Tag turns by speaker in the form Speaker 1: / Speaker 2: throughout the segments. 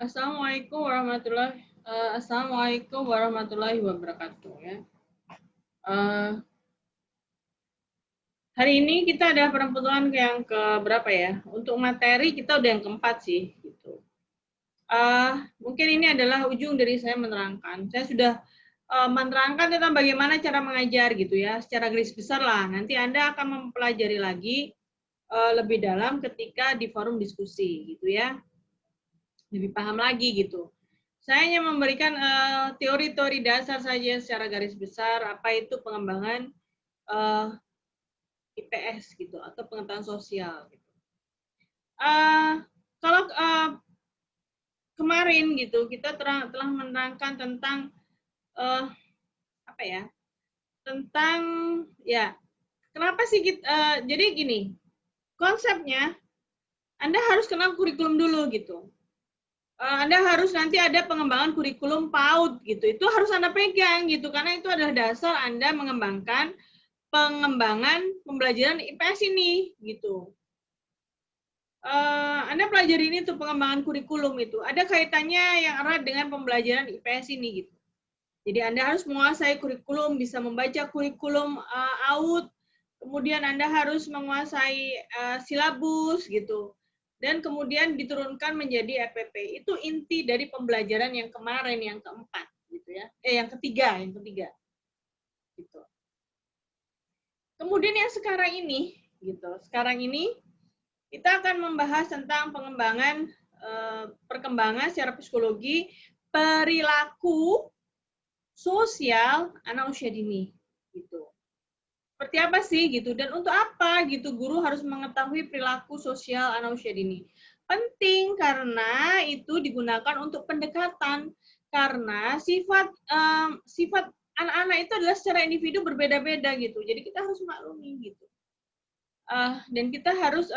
Speaker 1: Assalamualaikum warahmatullahi wabarakatuh ya. Eh, Hari ini kita ada perempuan yang ke berapa ya? Untuk materi kita udah yang keempat sih gitu. Mungkin ini adalah ujung dari saya menerangkan. Saya sudah menerangkan tentang bagaimana cara mengajar gitu ya, secara garis besar lah. Nanti Anda akan mempelajari lagi lebih dalam ketika di forum diskusi gitu ya. Lebih paham lagi gitu. Saya hanya memberikan teori-teori dasar saja secara garis besar apa itu pengembangan IPS gitu atau pengetahuan sosial. Gitu. Kalau kemarin gitu kita telah menerangkan tentang apa ya, tentang ya kenapa sih kita, jadi gini konsepnya Anda harus kenal kurikulum dulu gitu. Anda harus nanti ada pengembangan kurikulum PAUD gitu. Itu harus Anda pegang gitu karena itu adalah dasar Anda mengembangkan pengembangan pembelajaran IPS ini gitu. Anda pelajari ini tuh pengembangan kurikulum itu. Ada kaitannya yang erat dengan pembelajaran IPS ini gitu. Jadi Anda harus menguasai kurikulum, bisa membaca kurikulum AUD, kemudian Anda harus menguasai silabus gitu. Dan kemudian diturunkan menjadi RPP. Itu inti dari pembelajaran yang kemarin, yang keempat gitu ya. Yang ketiga. Gitu. Kemudian yang sekarang ini gitu. Sekarang ini kita akan membahas tentang pengembangan perkembangan secara psikologi perilaku sosial anak usia dini gitu. Seperti apa sih gitu dan untuk apa gitu guru harus mengetahui perilaku sosial anak usia dini. Penting karena itu digunakan untuk pendekatan karena sifat anak-anak itu adalah secara individu berbeda-beda gitu. Jadi kita harus maklumi gitu. Dan kita harus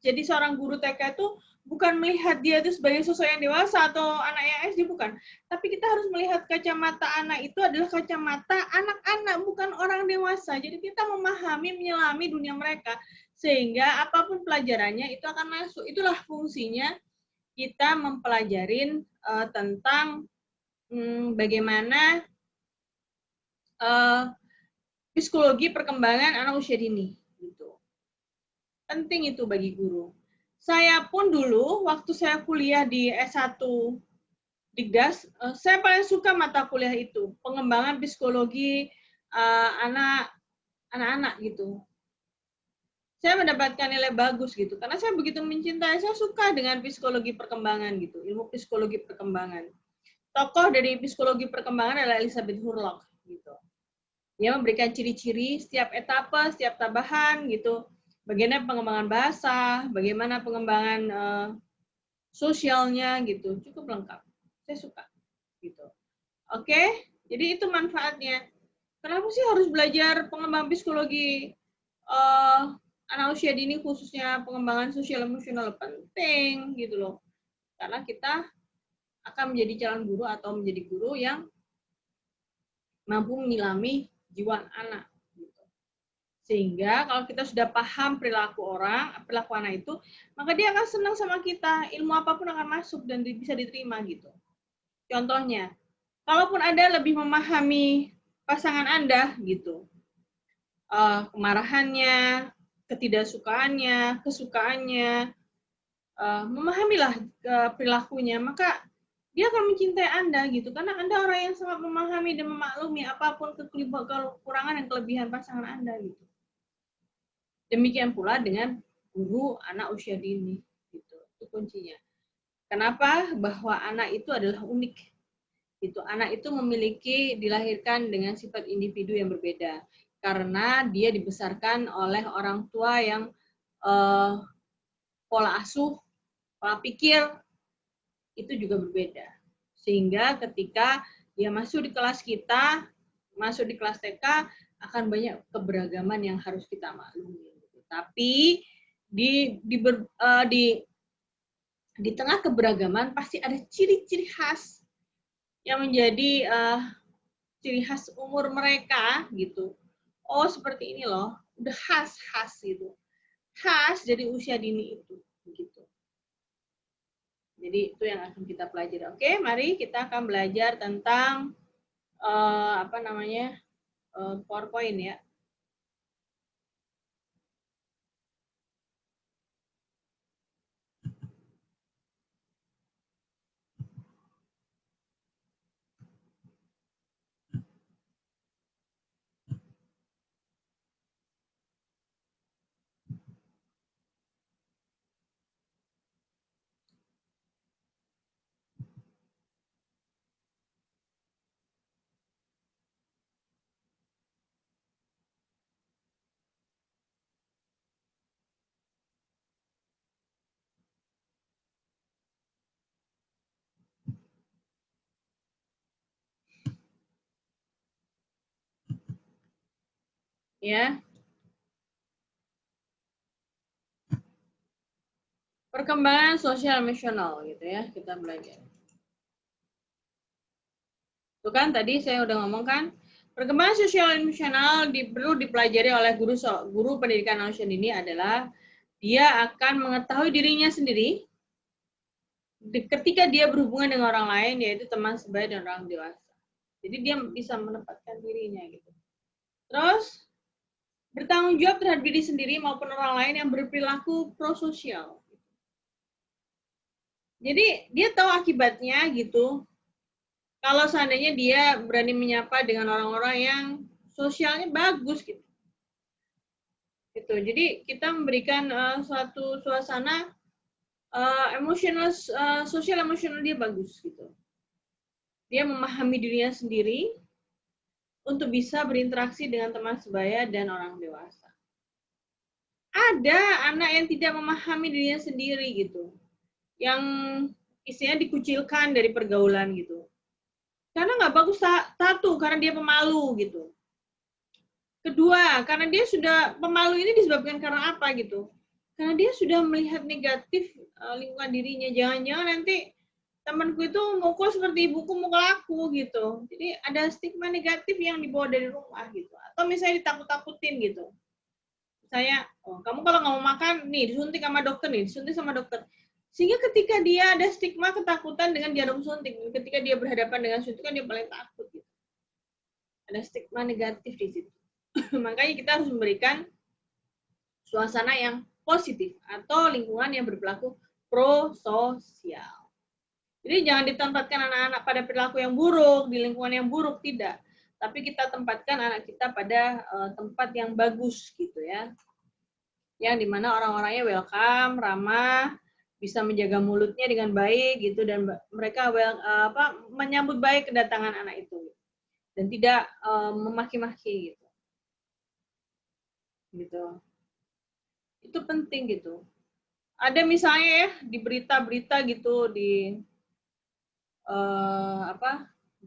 Speaker 1: jadi seorang guru TK itu bukan melihat dia itu sebagai sosok yang dewasa atau anak yang SD, bukan. Tapi kita harus melihat kacamata anak itu adalah kacamata anak-anak, bukan orang dewasa. Jadi kita memahami, menyelami dunia mereka. Sehingga apapun pelajarannya itu akan masuk. Itulah fungsinya kita mempelajarin tentang bagaimana psikologi perkembangan anak usia dini. Penting itu bagi guru. Saya pun dulu, waktu saya kuliah di S1 Digdas, saya paling suka mata kuliah itu, pengembangan psikologi anak-anak gitu. Saya mendapatkan nilai bagus gitu, karena saya begitu mencintai, saya suka dengan psikologi perkembangan gitu, ilmu psikologi perkembangan. Tokoh dari psikologi perkembangan adalah Elizabeth Hurlock gitu. Dia memberikan ciri-ciri setiap etapa, setiap tabahan gitu. Bagaimana pengembangan bahasa, bagaimana pengembangan sosialnya gitu, cukup lengkap. Saya suka gitu. Oke, jadi itu manfaatnya. Kenapa sih harus belajar pengembangan psikologi anak usia dini khususnya pengembangan sosial emosional? Penting gitu loh. Karena kita akan menjadi calon guru atau menjadi guru yang mampu menyilami jiwa anak. Sehingga kalau kita sudah paham perilaku anak itu, maka dia akan senang sama kita. Ilmu apapun akan masuk dan bisa diterima gitu. Contohnya, kalaupun Anda lebih memahami pasangan Anda gitu, kemarahannya, ketidaksukaannya, kesukaannya, memahamilah perilakunya, maka dia akan mencintai Anda gitu, karena Anda orang yang sangat memahami dan memaklumi apapun kekurangan dan kelebihan pasangan Anda gitu. Demikian pula dengan guru anak usia dini gitu. Itu kuncinya. Kenapa? Bahwa anak itu adalah unik. Itu anak itu memiliki dilahirkan dengan sifat individu yang berbeda karena dia dibesarkan oleh orang tua yang pola asuh, pola pikir itu juga berbeda. Sehingga ketika dia masuk di kelas kita, masuk di kelas TK akan banyak keberagaman yang harus kita maklumi. Tapi di tengah keberagaman pasti ada ciri-ciri khas yang menjadi ciri khas umur mereka gitu. Oh seperti ini loh, udah khas gitu. Khas dari usia dini itu gitu. Jadi itu yang akan kita pelajari. Oke, mari kita akan belajar tentang apa namanya PowerPoint ya. Ya, perkembangan sosial emosional gitu ya, kita belajar. Itu kan tadi saya udah ngomong kan, perkembangan sosial emosional perlu dipelajari oleh guru pendidikan anak usia dini adalah dia akan mengetahui dirinya sendiri ketika dia berhubungan dengan orang lain, yaitu teman sebaya dan orang dewasa. Jadi dia bisa menempatkan dirinya gitu. Terus bertanggung jawab terhadap diri sendiri maupun orang lain yang berperilaku prososial. Jadi dia tahu akibatnya gitu. Kalau seandainya dia berani menyapa dengan orang-orang yang sosialnya bagus gitu. Jadi kita memberikan suatu suasana emosional, sosial emosional dia bagus gitu. Dia memahami dirinya sendiri untuk bisa berinteraksi dengan teman sebaya dan orang dewasa. Ada anak yang tidak memahami dirinya sendiri gitu, yang istilahnya dikucilkan dari pergaulan gitu. Karena nggak bagus, satu, karena dia pemalu gitu. Kedua, karena dia sudah pemalu ini disebabkan karena apa gitu? Karena dia sudah melihat negatif lingkungan dirinya. Jangan-jangan nanti temanku itu mukul seperti ibuku mukul aku gitu. Jadi ada stigma negatif yang dibawa dari rumah gitu. Atau misalnya ditakut-takutin gitu. Saya, oh, kamu kalau nggak mau makan, nih disuntik sama dokter nih, disuntik sama dokter. Sehingga ketika dia ada stigma ketakutan dengan jarum suntik, ketika dia berhadapan dengan suntikan dia paling takut gitu. Ada stigma negatif di situ. Makanya kita harus memberikan suasana yang positif atau lingkungan yang berperilaku prososial. Jadi jangan ditempatkan anak-anak pada perilaku yang buruk, di lingkungan yang buruk, tidak. Tapi kita tempatkan anak kita pada tempat yang bagus gitu ya. Yang dimana orang-orangnya welcome, ramah, bisa menjaga mulutnya dengan baik gitu, dan mereka menyambut baik kedatangan anak itu dan tidak memaki-maki gitu. Itu penting gitu. Ada misalnya ya di berita-berita gitu, di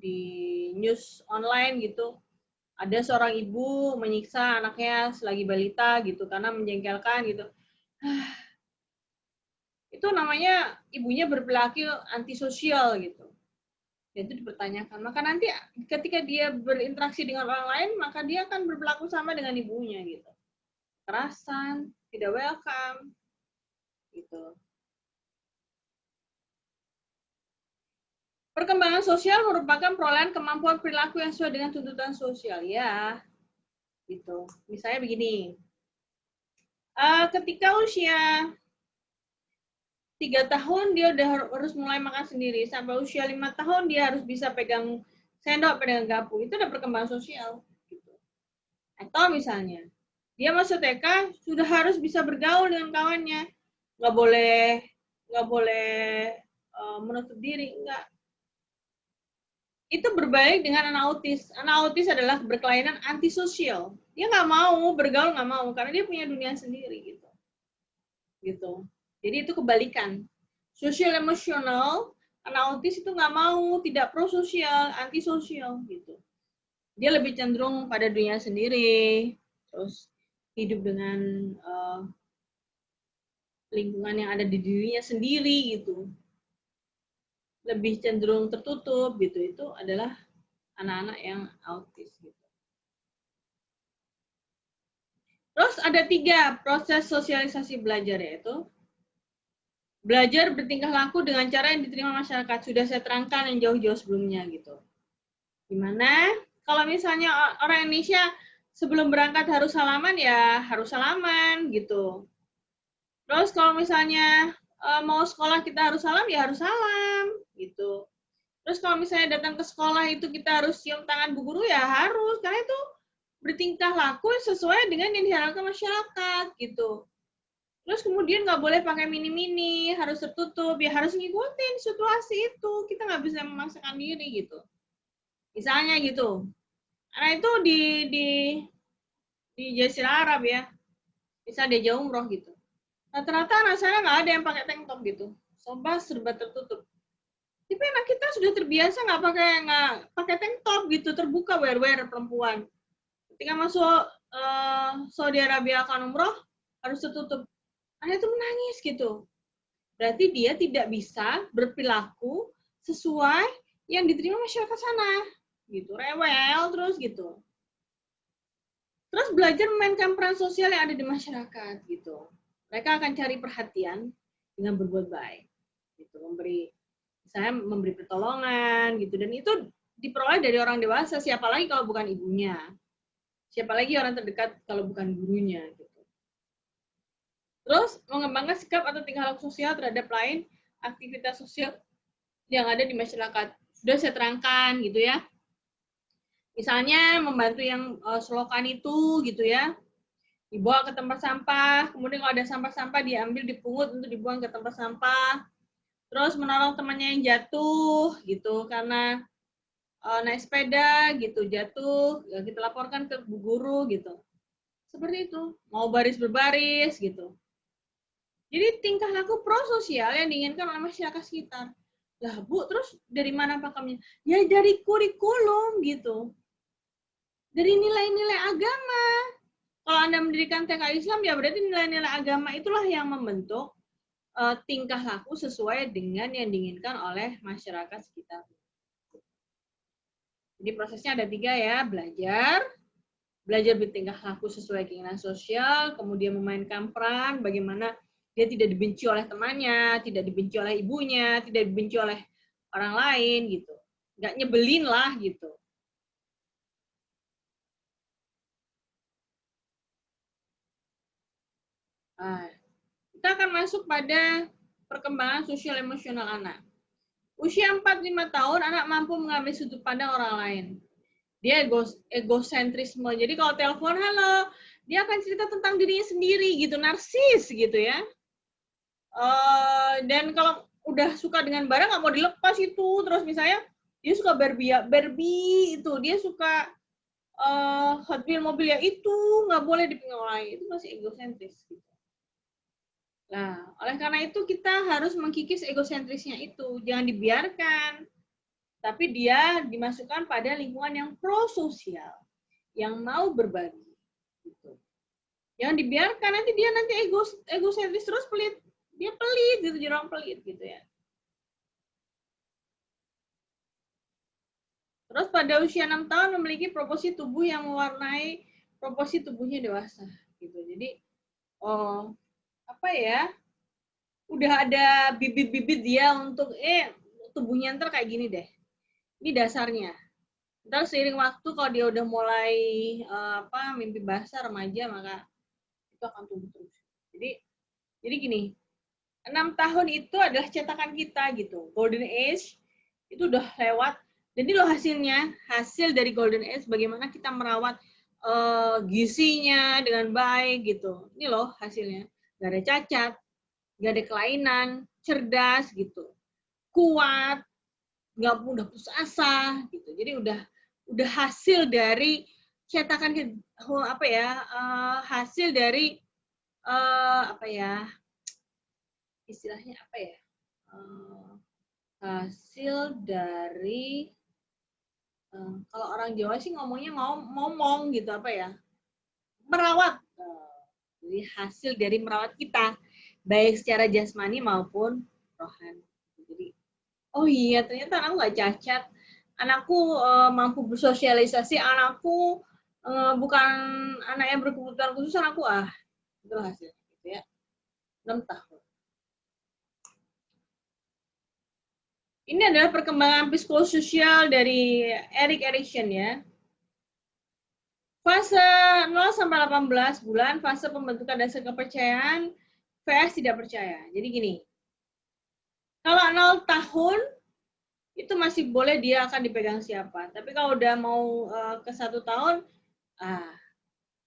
Speaker 1: di news online gitu, ada seorang ibu menyiksa anaknya selagi balita gitu karena menjengkelkan gitu. Itu namanya ibunya berperilaku antisosial gitu. Dan itu dipertanyakan. Maka nanti ketika dia berinteraksi dengan orang lain, maka dia akan berperilaku sama dengan ibunya gitu. Kerasan, tidak welcome gitu. Perkembangan sosial merupakan perolehan kemampuan perilaku yang sesuai dengan tuntutan sosial. Ya, gitu. Misalnya begini, ketika usia 3 tahun dia udah harus mulai makan sendiri, sampai usia 5 tahun dia harus bisa pegang sendok, pegang garpu. Itu udah perkembangan sosial. Gitu. Atau misalnya, dia masuk TK sudah harus bisa bergaul dengan kawannya, nggak boleh menutup diri, enggak. Itu berbalik dengan anak autis. Anak autis adalah berkelainan antisosial. Dia nggak mau bergaul, nggak mau karena dia punya dunia sendiri gitu. Jadi itu kebalikan. Sosial emosional, anak autis itu nggak mau, tidak prososial, antisosial gitu. Dia lebih cenderung pada dunia sendiri, terus hidup dengan lingkungan yang ada di dirinya sendiri gitu. Lebih cenderung tertutup gitu. Itu adalah anak-anak yang autis gitu. Terus ada 3 proses sosialisasi belajar, yaitu Belajar bertingkah laku dengan cara yang diterima masyarakat. Sudah saya terangkan yang jauh-jauh sebelumnya gitu. Gimana? Kalau misalnya orang Indonesia sebelum berangkat harus salaman, ya harus salaman gitu. Terus kalau misalnya mau sekolah kita harus salam, ya harus salam gitu. Terus kalau misalnya datang ke sekolah itu kita harus cium tangan bu guru, ya harus, karena itu bertingkah laku sesuai dengan yang diharapkan masyarakat gitu. Terus kemudian nggak boleh pakai mini-mini, harus tertutup, ya harus ngikutin situasi itu. Kita nggak bisa memaksakan diri gitu. Misalnya gitu. Karena itu di Jazirah Arab ya, bisa dia jauh umroh gitu. Rata-rata anak saya nggak ada yang pakai tank top gitu. Sobat serba tertutup. Tapi anak kita sudah terbiasa nggak pakai tank top gitu, terbuka wear-wear perempuan. Ketika masuk Saudi Arabia akan umroh harus tertutup. Anak itu menangis gitu. Berarti dia tidak bisa berperilaku sesuai yang diterima masyarakat sana. Gitu, rewel terus gitu. Terus belajar memainkan peran sosial yang ada di masyarakat gitu. Mereka akan cari perhatian dengan berbuat baik. Gitu, memberi pertolongan gitu, dan itu diperoleh dari orang dewasa, siapa lagi kalau bukan ibunya. Siapa lagi orang terdekat kalau bukan gurunya gitu. Terus mengembangkan sikap atau tingkah laku sosial terhadap lain, aktivitas sosial yang ada di masyarakat. Sudah saya terangkan gitu ya. Misalnya membantu yang selokan itu gitu ya, dibawa ke tempat sampah, kemudian kalau ada sampah-sampah diambil, dipungut untuk dibuang ke tempat sampah. Terus menolong temannya yang jatuh gitu karena naik sepeda gitu, jatuh, ya kita laporkan ke bu guru gitu. Seperti itu, mau baris berbaris gitu. Jadi tingkah laku prososial yang diinginkan oleh masyarakat sekitar. Lah Bu, terus dari mana pakemnya? Ya dari kurikulum gitu. Dari nilai-nilai agama. Kalau Anda mendirikan TK Islam, ya berarti nilai-nilai agama itulah yang membentuk tingkah laku sesuai dengan yang diinginkan oleh masyarakat sekitar. Jadi prosesnya ada 3 ya, belajar bertingkah laku sesuai keinginan sosial, kemudian memainkan peran bagaimana dia tidak dibenci oleh temannya, tidak dibenci oleh ibunya, tidak dibenci oleh orang lain gitu. Nggak nyebelin lah gitu. Nah, kita akan masuk pada perkembangan sosial emosional anak. Usia 4-5 tahun, anak mampu mengambil sudut pandang orang lain. Dia egosentrisme. Jadi kalau telepon, halo, dia akan cerita tentang dirinya sendiri gitu, narsis gitu ya. Dan kalau udah suka dengan barang nggak mau dilepas itu, terus misalnya dia suka Barbie itu, dia suka Hot Wheels mobil ya itu nggak boleh dipegang orang lain, itu masih egosentris gitu. Nah, oleh karena itu kita harus mengkikis egosentrisnya itu, jangan dibiarkan, tapi dia dimasukkan pada lingkungan yang prososial, yang mau berbagi gitu. Jangan dibiarkan, nanti dia egosentris terus, pelit, dia pelit gitu, jadi orang pelit gitu ya. Terus pada usia 6 tahun memiliki proporsi tubuh yang mewarnai proporsi tubuhnya dewasa gitu. Jadi apa ya? Udah ada bibit-bibit dia untuk tubuhnya ntar kayak gini deh. Ini dasarnya. Ntar seiring waktu kalau dia udah mulai mimpi basah remaja, maka itu akan tumbuh terus. Jadi gini, 6 tahun itu adalah cetakan kita gitu. Golden age itu udah lewat. Jadi loh hasilnya, hasil dari golden age bagaimana kita merawat gizinya dengan baik gitu. Ini loh hasilnya. Gak ada cacat, gak ada kelainan, cerdas gitu. Kuat, gak mudah putus asa gitu. Jadi udah hasil dari cetakan hasil dari istilahnya apa ya? Hasil dari kalau orang Jawa sih ngomongnya ngomong gitu apa ya? Merawat. Jadi hasil dari merawat kita baik secara jasmani maupun rohani. Jadi oh iya ternyata anakku nggak cacat. Anakku mampu bersosialisasi, anakku bukan anak yang berkebutuhan khusus, anakku itu hasilnya gitu ya. 6 tahun. Ini adalah perkembangan psikososial dari Erik Erikson ya. Fase 0 sampai 18 bulan, fase pembentukan dasar kepercayaan, VS tidak percaya. Jadi gini, kalau 0 tahun, itu masih boleh dia akan dipegang siapa. Tapi kalau udah mau ke 1 tahun,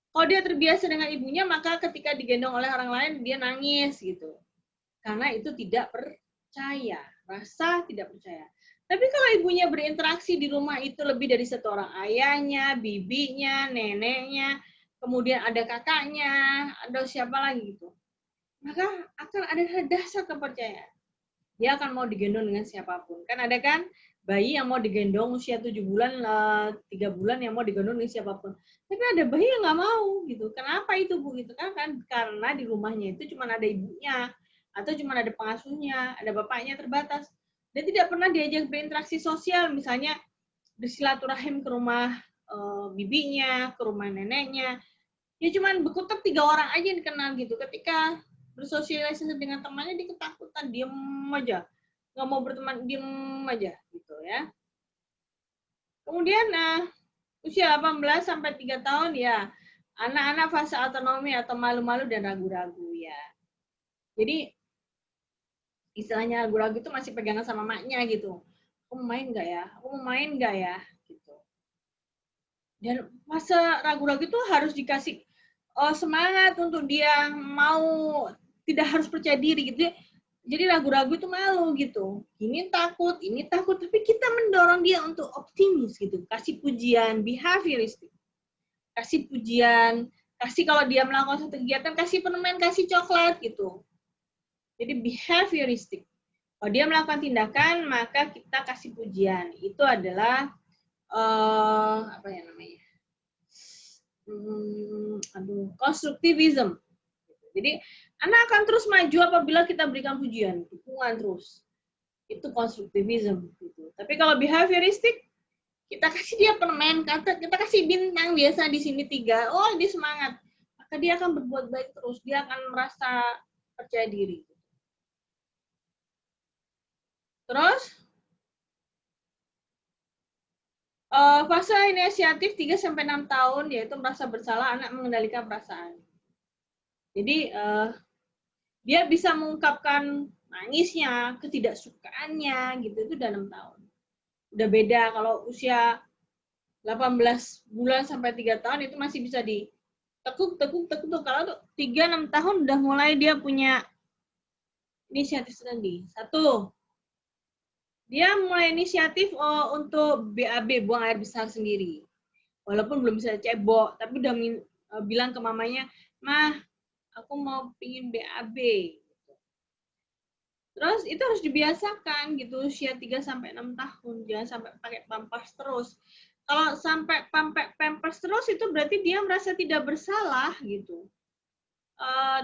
Speaker 1: kalau dia terbiasa dengan ibunya, maka ketika digendong oleh orang lain, dia nangis gitu. Karena itu tidak percaya, rasa tidak percaya. Tapi kalau ibunya berinteraksi di rumah itu lebih dari satu orang, ayahnya, bibinya, neneknya, kemudian ada kakaknya, ada siapa lagi gitu, maka akan ada dasar kepercayaan. Dia akan mau digendong dengan siapapun. Kan ada kan bayi yang mau digendong usia 7 bulan, 3 bulan yang mau digendong dengan siapapun. Tapi ada bayi yang nggak mau gitu. Kenapa itu Bu? Gitu kan karena di rumahnya itu cuma ada ibunya atau cuma ada pengasuhnya, ada bapaknya terbatas. Dia tidak pernah diajak berinteraksi sosial, misalnya bersilaturahim ke rumah bibinya, ke rumah neneknya. Ya cuma berkutat 3 orang aja yang dikenal gitu. Ketika bersosialisasi dengan temannya dia ketakutan, diem aja, nggak mau berteman, diem aja gitu ya. Kemudian usia 18 sampai 3 tahun ya anak-anak fase autonomi atau malu-malu dan ragu-ragu ya. Jadi istilahnya ragu-ragu itu masih pegangan sama maknya gitu. Aku mau main nggak ya? Aku mau main nggak ya? Gitu. Dan fase ragu-ragu itu harus dikasih semangat untuk dia mau, tidak harus percaya diri gitu. Jadi ragu-ragu itu malu gitu. Ini takut, tapi kita mendorong dia untuk optimis gitu. Kasih pujian, behavioristik. Kasih pujian, kasih kalau dia melakukan satu kegiatan, kasih permen, kasih coklat gitu. Jadi behavioristik. Kalau dia melakukan tindakan, maka kita kasih pujian. Itu adalah apa ya namanya? Konstruktivism. Jadi anak akan terus maju apabila kita berikan pujian, dukungan terus. Itu konstruktivism. Gitu. Tapi kalau behavioristik, kita kasih dia permen, kita kasih bintang biasa di sini 3, oh dia semangat, maka dia akan berbuat baik terus, dia akan merasa percaya diri. Terus fase inisiatif 3-6 tahun yaitu merasa bersalah, anak mengendalikan perasaan. Jadi dia bisa mengungkapkan nangisnya, ketidaksukaannya gitu, itu udah 6 tahun. Udah beda kalau usia 18 bulan sampai 3 tahun itu masih bisa ditekuk. Kalau 3-6 tahun udah mulai dia punya inisiatif sendiri. 1, dia mulai inisiatif untuk BAB, buang air besar sendiri. Walaupun belum bisa cebok, tapi udah bilang ke mamanya, "Mah, aku mau pingin BAB." Terus itu harus dibiasakan gitu usia 3-6 tahun, jangan sampai pakai pampers terus. Kalau sampai pampers terus itu berarti dia merasa tidak bersalah gitu.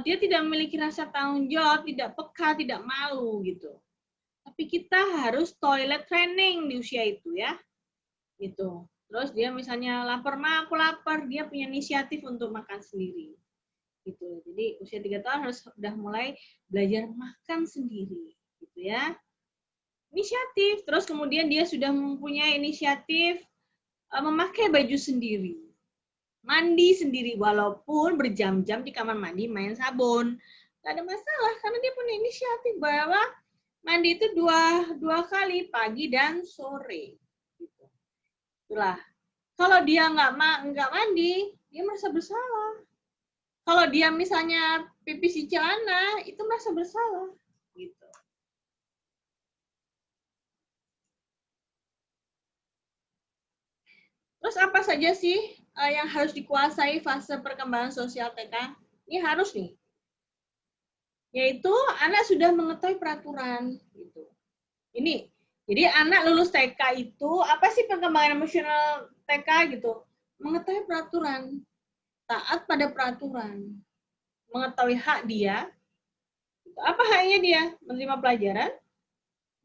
Speaker 1: Dia tidak memiliki rasa tanggung jawab, tidak peka, tidak malu gitu. Tapi kita harus toilet training di usia itu ya. Gitu. Terus dia misalnya lapar, "Ma, aku lapar." Dia punya inisiatif untuk makan sendiri. Gitu. Jadi usia 3 tahun harus sudah mulai belajar makan sendiri, gitu ya. Inisiatif. Terus kemudian dia sudah mempunyai inisiatif memakai baju sendiri. Mandi sendiri walaupun berjam-jam di kamar mandi main sabun. Gak ada masalah karena dia punya inisiatif bahwa mandi itu dua kali, pagi dan sore. Gitu. Itulah. Kalau dia nggak mandi, dia merasa bersalah. Kalau dia misalnya pipis di celana, itu merasa bersalah. Gitu. Terus apa saja sih yang harus dikuasai fase perkembangan sosial TK? Ini harus nih. Yaitu anak sudah mengetahui peraturan. Gitu. Ini, jadi anak lulus TK itu, apa sih perkembangan emosional TK gitu? Mengetahui peraturan, taat pada peraturan, mengetahui hak dia. Apa haknya dia? Menerima pelajaran,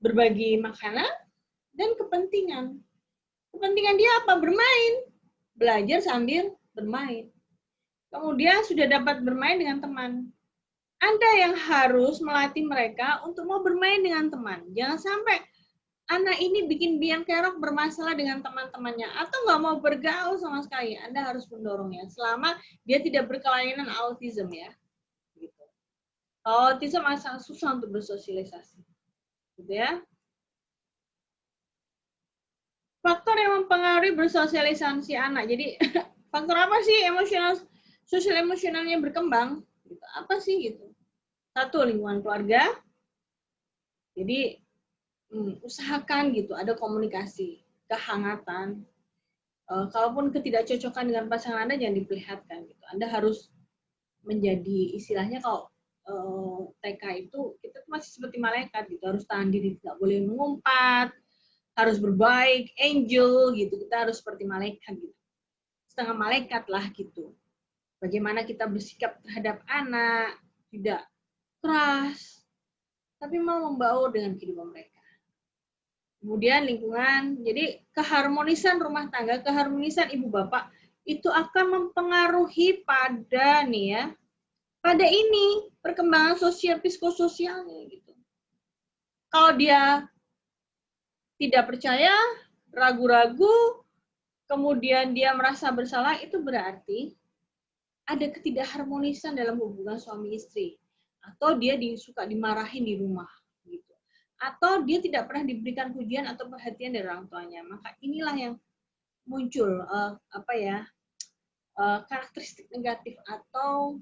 Speaker 1: berbagi makanan, dan kepentingan. Kepentingan dia apa? Bermain. Belajar sambil bermain. Kemudian sudah dapat bermain dengan teman. Anda yang harus melatih mereka untuk mau bermain dengan teman. Jangan sampai anak ini bikin biang kerok bermasalah dengan teman-temannya atau nggak mau bergaul sama sekali, Anda harus mendorongnya selama dia tidak berkelainan autism ya. Gitu. Autism sangat susah untuk bersosialisasi, gitu ya. Faktor yang mempengaruhi bersosialisasi anak. Jadi faktor apa sih emosional, sosial emosionalnya berkembang? Gitu. Apa sih gitu? Satu, lingkungan keluarga. Jadi usahakan gitu ada komunikasi, kehangatan. Kalaupun ketidakcocokan dengan pasangan Anda jangan diperlihatkan gitu. Anda harus menjadi istilahnya kalau TK itu kita masih seperti malaikat gitu, harus tahan diri, tidak boleh mengumpat, harus berbaik, angel gitu, kita harus seperti malaikat gitu, setengah malaikat lah gitu. Bagaimana kita bersikap terhadap anak, tidak keras, tapi mau membaur dengan kehidupan mereka. Kemudian lingkungan, jadi keharmonisan rumah tangga, keharmonisan ibu bapak itu akan mempengaruhi pada nih ya, pada ini perkembangan sosial psikososialnya gitu. Kalau dia tidak percaya, ragu-ragu, kemudian dia merasa bersalah, itu berarti ada ketidakharmonisan dalam hubungan suami istri, atau dia suka dimarahin di rumah gitu, atau dia tidak pernah diberikan pujian atau perhatian dari orang tuanya. Maka inilah yang muncul karakteristik negatif atau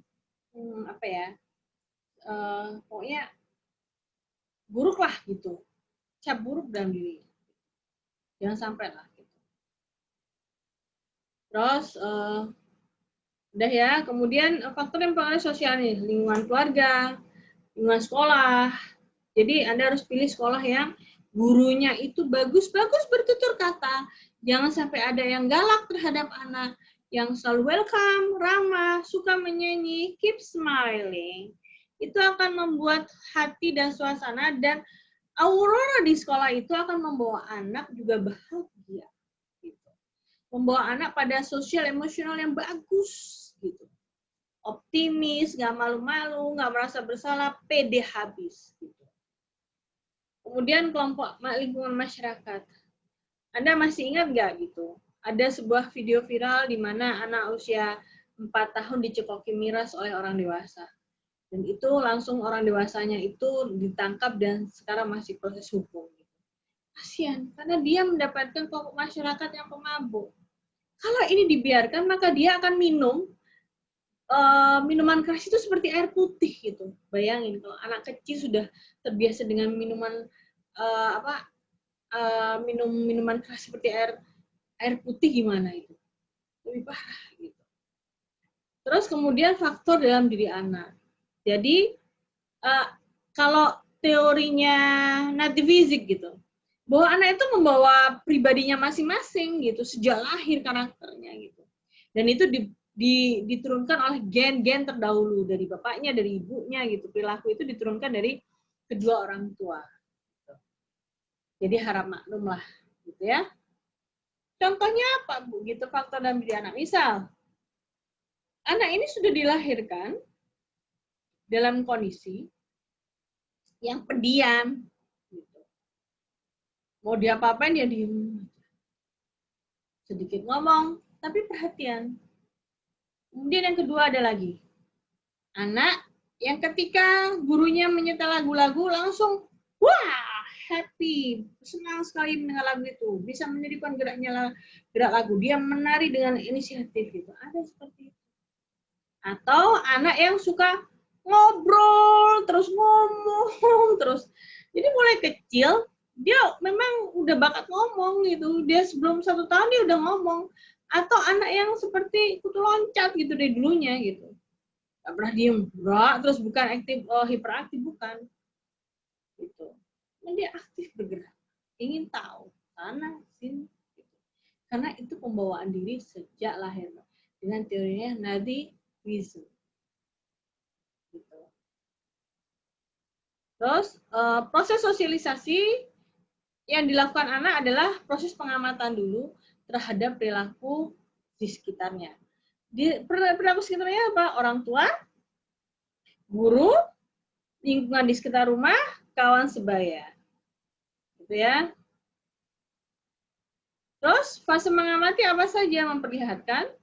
Speaker 1: pokoknya buruk lah gitu, cap buruk dalam diri. Jangan sampai lah gitu. Terus udah ya, kemudian faktor yang mempengaruhi sosial nih, lingkungan keluarga, lingkungan sekolah. Jadi Anda harus pilih sekolah yang gurunya itu bagus-bagus bertutur kata. Jangan sampai ada yang galak terhadap anak, yang selalu welcome, ramah, suka menyanyi, keep smiling. Itu akan membuat hati dan suasana dan aurora di sekolah itu akan membawa anak juga bahagia. Gitu. Membawa anak pada sosial emosional yang bagus. Gitu. Optimis, nggak malu-malu, nggak merasa bersalah, pede habis. Gitu. Kemudian kelompok lingkungan masyarakat. Anda masih ingat nggak gitu? Ada sebuah video viral di mana anak usia 4 tahun dicekoki miras oleh orang dewasa. Dan itu langsung orang dewasanya itu ditangkap dan sekarang masih proses hukum. Kasihan, karena dia mendapatkan kelompok masyarakat yang pemabuk. Kalau ini dibiarkan, maka dia akan minum minuman keras itu seperti air putih gitu. Bayangin kalau anak kecil sudah terbiasa dengan minuman minum minuman keras seperti air putih, gimana itu? Lebih parah gitu. Terus kemudian faktor dalam diri anak. Jadi kalau teorinya nativism gitu, bahwa anak itu membawa pribadinya masing-masing gitu sejak lahir karakternya gitu. Dan itu diturunkan oleh gen-gen terdahulu dari bapaknya, dari ibunya gitu. Perilaku itu diturunkan dari kedua orang tua. Gitu. Jadi harap maklum lah, gitu ya. Contohnya apa, Bu? Gitu faktor dalam diri anak. Misal, anak ini sudah dilahirkan dalam kondisi yang pendiam, gitu. Mau diapa-apain dia diem. Sedikit ngomong, tapi perhatian. Kemudian yang kedua ada lagi. Anak yang ketika gurunya menyetel lagu-lagu langsung, wah, happy, senang sekali mendengar lagu itu, bisa menjadikan gerak lagu, dia menari dengan inisiatif gitu. Ada seperti itu. Atau anak yang suka ngobrol, terus ngomong, terus. Jadi mulai kecil, dia memang udah bakat ngomong gitu. Dia sebelum 1 tahun dia udah ngomong. Atau anak yang seperti kutu loncat gitu dari dulunya gitu. Gak pernah diem, terus bukan hiperaktif, bukan. Gitu. Nah, dia aktif bergerak, ingin tahu sana sini. Gitu. Karena itu pembawaan diri sejak lahir dengan teorinya nativism. Gitu. Terus proses sosialisasi yang dilakukan anak adalah proses pengamatan dulu terhadap perilaku di sekitarnya. Di perilaku sekitarnya apa? Orang tua, guru, lingkungan di sekitar rumah, kawan sebaya. Gitu ya. Terus fase mengamati apa saja? Memperlihatkan,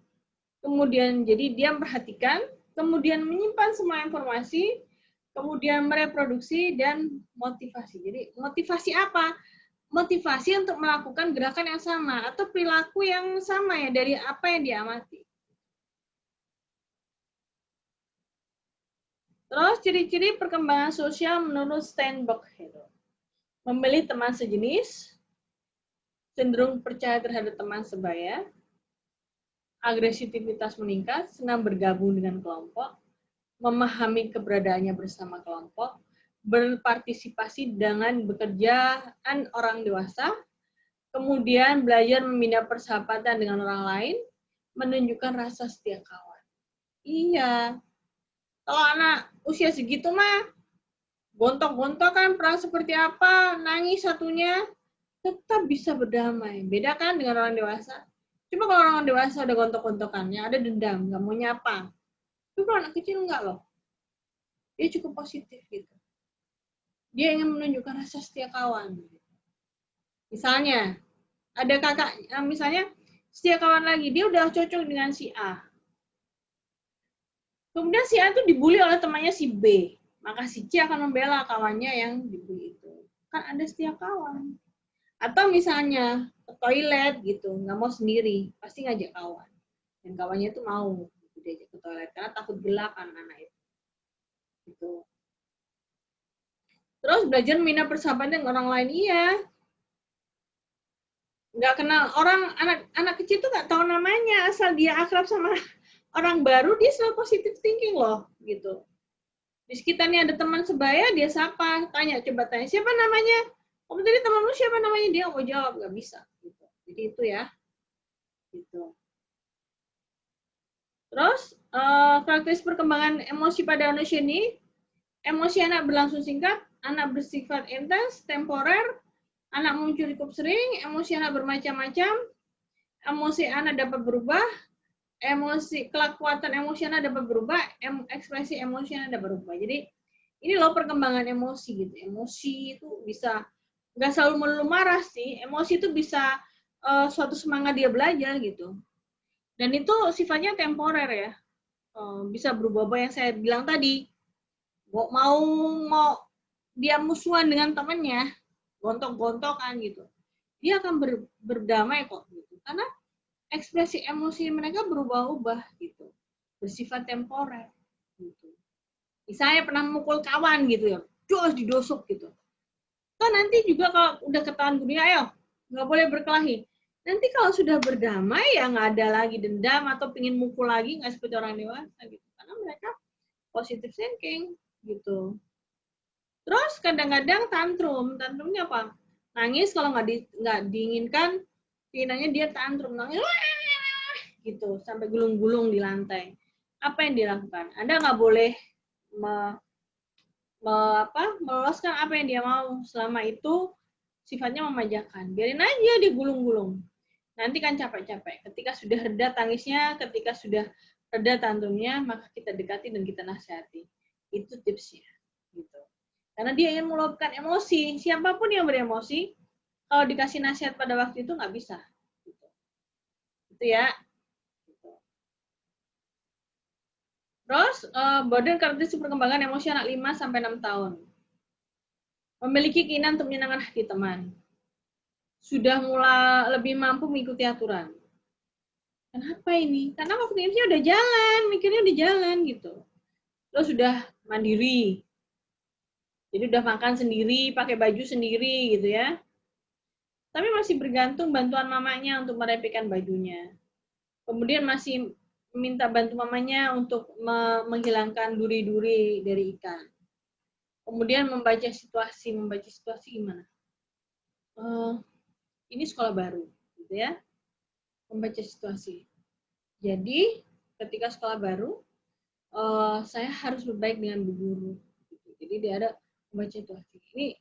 Speaker 1: kemudian jadi dia memperhatikan, kemudian menyimpan semua informasi, kemudian mereproduksi, dan motivasi. Jadi motivasi apa? Motivasi untuk melakukan gerakan yang sama atau perilaku yang sama ya dari apa yang dia amati. Terus ciri-ciri perkembangan sosial menurut Steinbock. Memilih teman sejenis, cenderung percaya terhadap teman sebaya, agresivitas meningkat, senang bergabung dengan kelompok, memahami keberadaannya bersama kelompok, berpartisipasi dengan pekerjaan orang dewasa, kemudian belajar membina persahabatan dengan orang lain, menunjukkan rasa setia kawan. Iya, kalau anak usia segitu mah, gontok-gontokan perang seperti apa, nangis satunya, tetap bisa berdamai. Beda kan dengan orang dewasa. Cuma kalau orang dewasa ada gontok-gontokannya, ada dendam, nggak mau nyapa. Tapi kalau anak kecil enggak loh. Dia cukup positif gitu. Dia ingin menunjukkan rasa setia kawan. Misalnya, ada kakak, misalnya setia kawan lagi, dia udah cocok dengan si A. Kemudian si A itu dibully oleh temannya si B. Maka si C akan membela kawannya yang dibully itu. Kan ada setia kawan. Atau misalnya ke toilet gitu, nggak mau sendiri, pasti ngajak kawan. Dan kawannya itu mau diajak ke toilet karena takut gelap kan anak itu. Gitu. Terus belajar membina persahabatan dengan orang lain, iya. Nggak kenal orang, anak kecil tuh nggak tahu namanya, asal dia akrab sama orang baru, dia selalu positive thinking loh, gitu. Di sekitarnya ada teman sebaya, dia sapa, coba tanya, siapa namanya? Kamu tadi temanmu siapa namanya? Dia nggak mau jawab, nggak bisa. Gitu. Jadi itu ya. Gitu. Terus, karakteristik perkembangan emosi pada manusia ini, emosi anak berlangsung singkat, anak bersifat intens, temporer, anak muncul cukup sering, emosi anak bermacam-macam, emosi anak dapat berubah, kekuatan emosi anak dapat berubah, ekspresi emosi anak dapat berubah. Jadi, ini loh perkembangan emosi gitu. Emosi itu bisa, nggak selalu melulu marah sih, emosi itu bisa suatu semangat dia belajar gitu. Dan itu sifatnya temporer ya. Bisa berubah-ubah yang saya bilang tadi. Mau dia musuhan dengan temannya, gontok-gontokan gitu. Dia akan berdamai kok gitu. Karena ekspresi emosi mereka berubah-ubah gitu. Bersifat temporer gitu. Misalnya pernah mukul kawan gitu ya, jos didosok gitu. Kan nanti juga kalau udah ketahuan dunia, ayo nggak boleh berkelahi. Nanti kalau sudah berdamai ya nggak ada lagi dendam atau pingin mukul lagi, nggak seperti orang dewasa gitu. Karena mereka positive thinking gitu. Terus kadang-kadang tantrumnya apa? Nangis kalau nggak diinginkan, keinginannya dia tantrum, nangis gitu sampai gulung-gulung di lantai. Apa yang dilakukan? Anda nggak boleh meloloskan apa yang dia mau. Selama itu sifatnya memajakan. Biarin aja dia gulung-gulung. Nanti kan capek-capek. Ketika sudah reda tangisnya, ketika sudah reda tantrumnya, maka kita dekati dan kita nasihati. Itu tipsnya. Gitu. Karena dia ingin meluapkan emosi. Siapapun yang beremosi, kalau dikasih nasihat pada waktu itu nggak bisa. Gitu. Itu ya. Gitu. Terus, model karakteristik perkembangan emosi anak 5-6 tahun. Memiliki keinginan untuk menyenangkan hati teman. Sudah mulai lebih mampu mengikuti aturan. Kenapa ini? Karena kognitifnya udah jalan, mikirnya udah jalan gitu. Lo sudah mandiri. Jadi udah makan sendiri, pakai baju sendiri gitu ya. Tapi masih bergantung bantuan mamanya untuk merapikan bajunya. Kemudian masih minta bantu mamanya untuk menghilangkan duri-duri dari ikan. Kemudian membaca situasi gimana? Ini sekolah baru, gitu ya. Membaca situasi. Jadi ketika sekolah baru, saya harus berbaik dengan bu guru. Gitu. Jadi dia ada membaca situasi.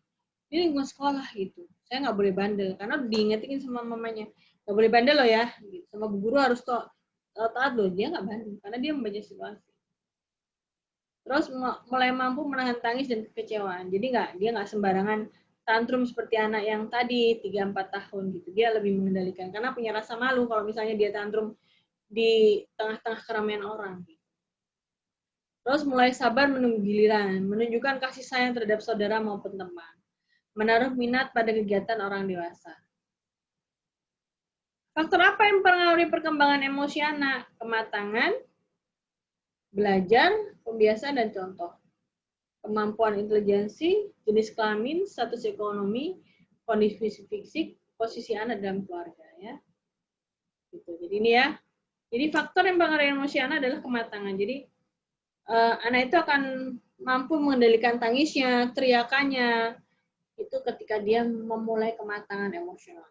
Speaker 1: Ini lingkungan sekolah gitu. Saya nggak boleh bandel karena diingetin sama mamanya. Nggak boleh bandel loh ya. Gitu. Sama bu guru harus taat loh. Dia nggak bandel karena dia membaca situasi. Terus mulai mampu menahan tangis dan kekecewaan. Jadi dia nggak sembarangan tantrum seperti anak yang tadi 3-4 tahun gitu. Dia lebih mengendalikan karena punya rasa malu kalau misalnya dia tantrum di tengah-tengah keramaian orang. Terus mulai sabar menunggu giliran, menunjukkan kasih sayang terhadap saudara maupun teman. Menaruh minat pada kegiatan orang dewasa. Faktor apa yang mempengaruhi perkembangan emosi anak? Kematangan, belajar, pembiasaan, dan contoh. Kemampuan intelijensi, jenis kelamin, status ekonomi, kondisi fisik, posisi anak dalam keluarga. Ya. Gitu. Jadi ini ya. Jadi faktor yang mempengaruhi emosi anak adalah kematangan. Jadi anak itu akan mampu mengendalikan tangisnya, teriakannya, itu ketika dia memulai kematangan emosional.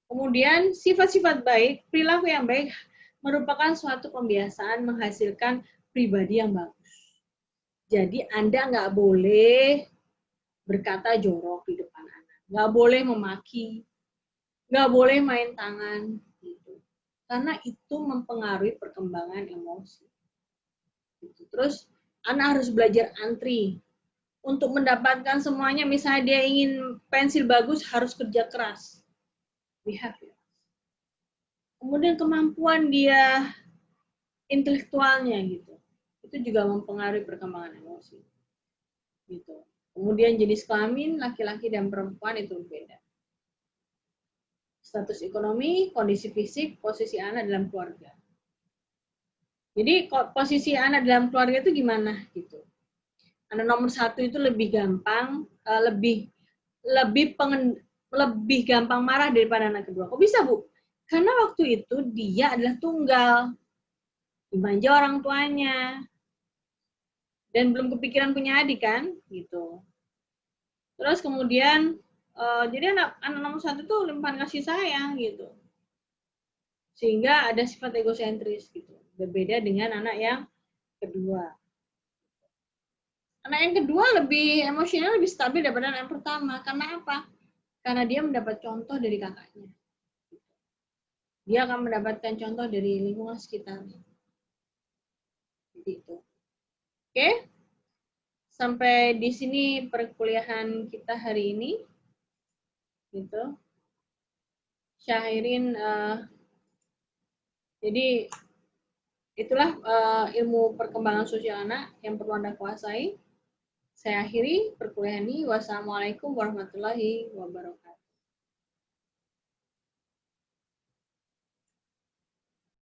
Speaker 1: Kemudian sifat-sifat baik, perilaku yang baik merupakan suatu pembiasaan menghasilkan pribadi yang bagus. Jadi Anda nggak boleh berkata jorok di depan anak, nggak boleh memaki, nggak boleh main tangan, gitu. Karena itu mempengaruhi perkembangan emosi. Terus anak harus belajar antri. Untuk mendapatkan semuanya, misalnya dia ingin pensil bagus, harus kerja keras. Behavior. Kemudian kemampuan dia intelektualnya gitu. Itu juga mempengaruhi perkembangan emosi. Gitu. Kemudian jenis kelamin, laki-laki dan perempuan itu berbeda. Status ekonomi, kondisi fisik, posisi anak dalam keluarga. Jadi posisi anak dalam keluarga itu gimana gitu. Anak nomor 1 itu lebih gampang, lebih gampang marah daripada anak kedua. Kok bisa, Bu? Karena waktu itu dia adalah tunggal, dimanja orang tuanya, dan belum kepikiran punya adik kan, gitu. Terus kemudian, jadi anak nomor 1 itu limpahan kasih sayang, gitu. Sehingga ada sifat egosentris, gitu. Berbeda dengan anak yang kedua. Anak yang kedua lebih emosional, lebih stabil daripada anak yang pertama. Karena apa? Karena dia mendapat contoh dari kakaknya. Dia akan mendapatkan contoh dari lingkungan sekitar. Gitu. Oke? Sampai di sini perkuliahan kita hari ini. Gitu. Syahirin, jadi itulah ilmu perkembangan sosial anak yang perlu Anda kuasai. Saya akhiri perkuliahan ini. Wassalamualaikum warahmatullahi wabarakatuh.